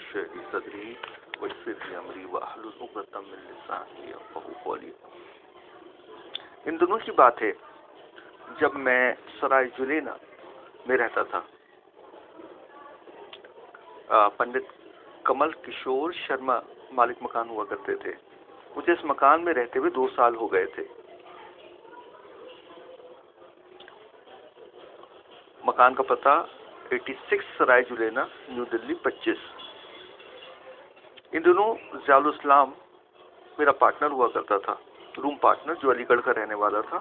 इश्रह ली सदरी वयस्सिर ली अमरी वहलुल उक़दतम मिन लिसानी यफ़क़हू क़ौली। इन दिनों की बात है जब मैं सराय जुलेना में रहता था। पंडित कमल किशोर शर्मा मालिक मकान हुआ करते थे। मुझे इस मकान में रहते हुए 2 साल हो गए थे। मकान का पता 86 सराय जुलेना, न्यू दिल्ली 25। इन दिनों ज़ियाउल इस्लाम मेरा पार्टनर हुआ करता था, रूम पार्टनर, जो अलीगढ़ का रहने वाला था।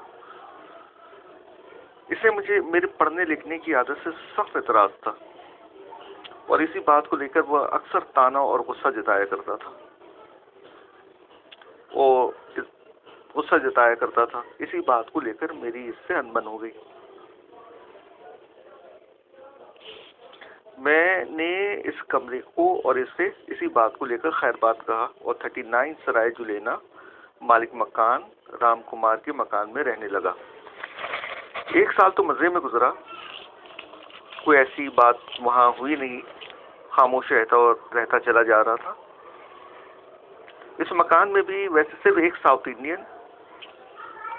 इसे मुझे मेरे पढ़ने लिखने की आदत से सख्त एतराज था और इसी बात को लेकर वह अक्सर ताना और गुस्सा जताया करता था इसी बात को लेकर मेरी इससे अनबन हो गई। मैंने इस कमरे को और इसे इसी बात को लेकर खैरबाद कहा और 39 सराय जुलेना मालिक मकान राम कुमार के मकान में रहने लगा। 1 साल तो मजे में गुजरा, कोई ऐसी बात वहां हुई नहीं, खामोश रहता चला जा रहा था। इस मकान में भी वैसे सिर्फ एक साउथ इंडियन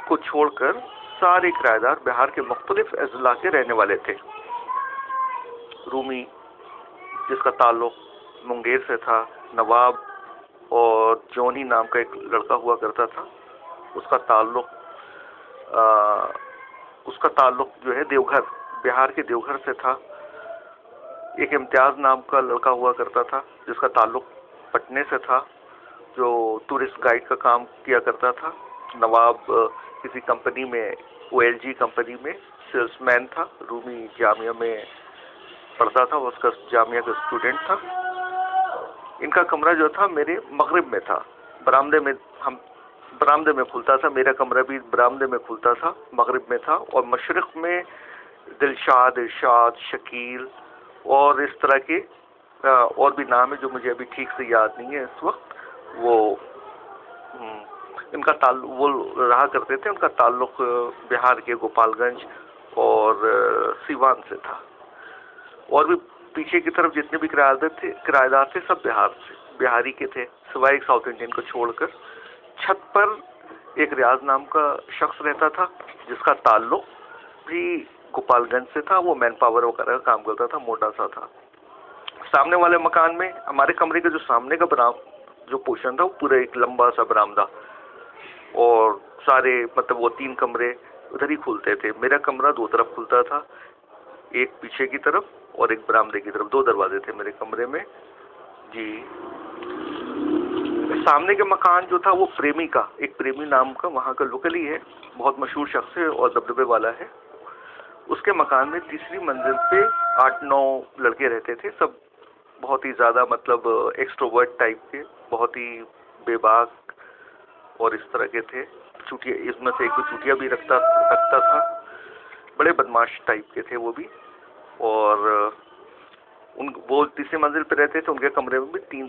को छोड़कर सारे किराएदार बिहार के मुख्तलिफ अजला के रहने वाले थे। रूमी, जिसका ताल्लुक मुंगेर से था, नवाब और जॉनी नाम का एक लड़का हुआ करता था, उसका ताल्लुक जो है देवघर, बिहार के देवघर से था। एक इम्तियाज नाम का लड़का हुआ करता था जिसका ताल्लुक पटने से था, जो टूरिस्ट गाइड का काम किया करता था। नवाब किसी कंपनी में, OLG कंपनी में सेल्समैन था। रूमी जामिया में पढ़ता था, उसका जामिया का स्टूडेंट था। इनका कमरा जो था मेरे मगरिब में था, बरामदे में खुलता था। मेरा कमरा भी बरामदे में खुलता था, मगरिब में था। और मशरिक में दिलशाद, इरशाद, शकील और इस तरह के और भी नाम है जो मुझे अभी ठीक से याद नहीं है इस वक्त। वो रहा करते थे। उनका ताल्लुक बिहार के गोपालगंज और सीवान से था। और भी पीछे की तरफ जितने भी किराएदार थे सब बिहारी के थे, सिवाय एक साउथ इंडियन को छोड़कर। छत पर एक रियाज नाम का शख्स रहता था जिसका ताल्लुक भी गोपालगंज से था। वो मैन पावर वगैरह का काम करता था, मोटा सा था। सामने वाले मकान में हमारे कमरे का जो सामने का जो पोर्शन था वो पूरा एक लंबा सा बरामदा, और सारे मतलब वो 3 कमरे उधर ही खुलते थे। मेरा कमरा 2 तरफ खुलता था, एक पीछे की तरफ और एक बरामदे की तरफ। 2 दरवाजे थे मेरे कमरे में जी। सामने के मकान जो था वो एक प्रेमी नाम का वहाँ का लोकल ही है, बहुत मशहूर शख्स है और दबदबे वाला है। उसके मकान में तीसरी मंजिल पे 8-9 लड़के रहते थे, सब बहुत ही ज़्यादा मतलब एक्सट्रोवर्ट टाइप के, बहुत ही बेबाक और इस तरह के थे। चुटिया, इसमें से एक तो चुटिया भी रखता था। बड़े बदमाश टाइप के थे वो भी। और वो तीसरी मंजिल पे रहते थे। उनके कमरे में भी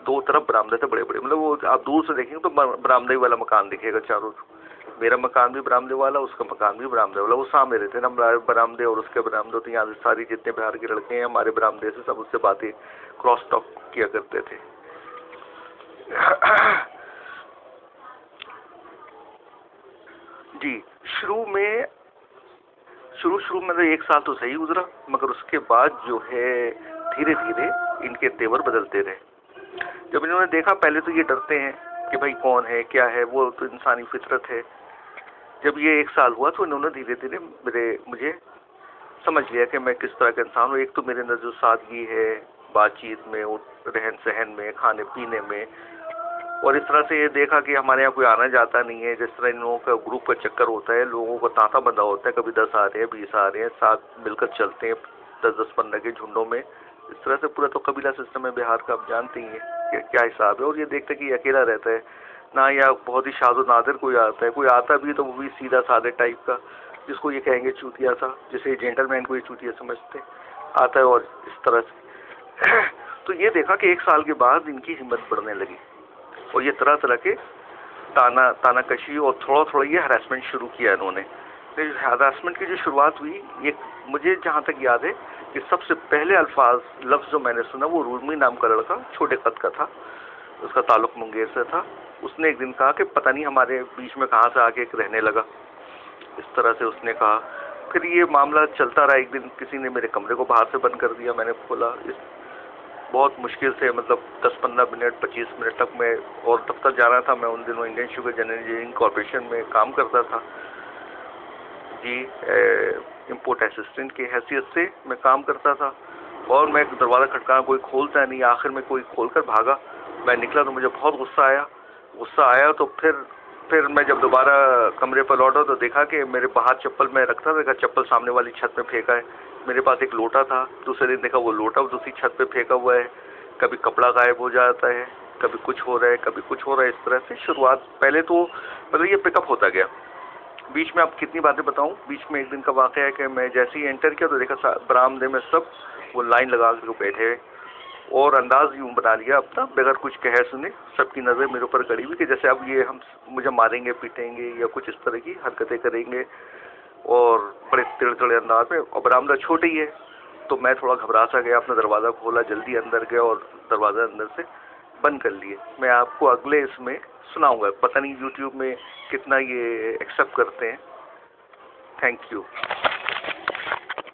2 तरफ बरामदे थे बड़े बड़े, मतलब वो आप दूर से देखेंगे तो बरामदे वाला मकान दिखेगा चारों। मेरा मकान भी बरामदे वाला, उसका मकान भी बरामदे वाला। वो सामने रहते ना बरामदे और उसके बरामदे। तो यहाँ से सारी जितने बिहार के लड़के हैं हमारे बरामदे से, सब उससे बातें क्रॉस टॉक किया करते थे। जी, शुरू में तो 1 साल तो सही गुजरा, मगर उसके बाद जो है धीरे धीरे इनके तेवर बदलते रहे। जब इन्होंने देखा, पहले तो ये डरते हैं कि भाई कौन है क्या है, वो तो इंसानी फितरत है। जब ये 1 साल हुआ तो इन्होंने धीरे धीरे मुझे समझ लिया कि मैं किस तरह का इंसान हूँ। एक तो मेरे अंदर जो सादगी है, बातचीत में, रहन सहन में, खाने पीने में, और इस तरह से ये देखा कि हमारे यहाँ कोई आना जाता नहीं है। जिस तरह इन लोगों का ग्रुप का चक्कर होता है, लोगों का तांता बंधा होता है, कभी 10 आ रहे हैं, 20 आ रहे हैं, साथ मिलकर चलते हैं 10-10-15 के झुंडों में। इस तरह से पूरा तो कबीला सिस्टम है बिहार का, आप जानते ही हैं क्या हिसाब है। और ये देखते कि अकेला रहता है ना, या बहुत ही शाज़ो नादिर कोई आता है। कोई आता भी तो वो भी सीधा साधे टाइप का, जिसको ये कहेंगे चूतिया सा, जिसे जेंटलमैन को ये चूतिया समझते आता है, और इस तरह से। तो ये देखा कि 1 साल के बाद इनकी हिम्मत बढ़ने लगी और ये तरह तरह के तानाकशी और थोड़ा थोड़ा ये हरासमेंट शुरू किया इन्होंने। हरासमेंट की जो शुरुआत हुई, ये मुझे जहाँ तक याद है कि सबसे पहले लफ्ज़ जो मैंने सुना वो रूमी नाम का लड़का, छोटे कद का था, उसका ताल्लुक मुंगेर से था। उसने एक दिन कहा कि पता नहीं हमारे बीच में कहाँ से आके एक रहने लगा, इस तरह से उसने कहा। फिर ये मामला चलता रहा। एक दिन किसी ने मेरे कमरे को बाहर से बंद कर दिया, मैंने खोला, बहुत मुश्किल से मतलब 10-15 मिनट 25 मिनट तक मैं, और दफ्तर जाना था। मैं उन दिनों Indian sugar general engineering corporation में काम करता था जी, इम्पोर्ट असिस्टेंट की हैसियत से मैं काम करता था। और मैं दरवाज़ा खटकाना, कोई खोलता नहीं, आखिर में कोई खोलकर भागा। मैं निकला तो मुझे बहुत गुस्सा आया। तो फिर मैं जब दोबारा कमरे पर लौटा तो देखा कि मेरे बाहर चप्पल मैं रखता था, चप्पल सामने वाली छत में फेंका है। मेरे पास एक लोटा था, दूसरे दिन देखा वो लोटा दूसरी छत पे फेंका हुआ है। कभी कपड़ा गायब हो जाता है, कभी कुछ हो रहा है, कभी कुछ हो रहा है। इस तरह से शुरुआत, पहले तो मतलब ये पिकअप होता गया। बीच में आप कितनी बातें बताऊं। बीच में एक दिन का वाक़या है कि मैं जैसे ही एंटर किया तो देखा बरामदे में सब वो लाइन लगा के बैठे, और अंदाज यूँ बना लिया अपना, बगैर कुछ कहे सुने सबकी नज़र मेरे ऊपर गड़ी हुई कि जैसे अब ये मुझे मारेंगे, पीटेंगे या कुछ इस तरह की हरकतें करेंगे, और बड़े तिड़तड़े अंदाज में। और बरामदा छोटा ही है, तो मैं थोड़ा घबरा सा गया, अपना दरवाज़ा खोला, जल्दी अंदर गया और दरवाज़ा अंदर से बंद कर लिए। मैं आपको अगले इसमें सुनाऊंगा, पता नहीं यूट्यूब में कितना ये एक्सेप्ट करते हैं। Thank you.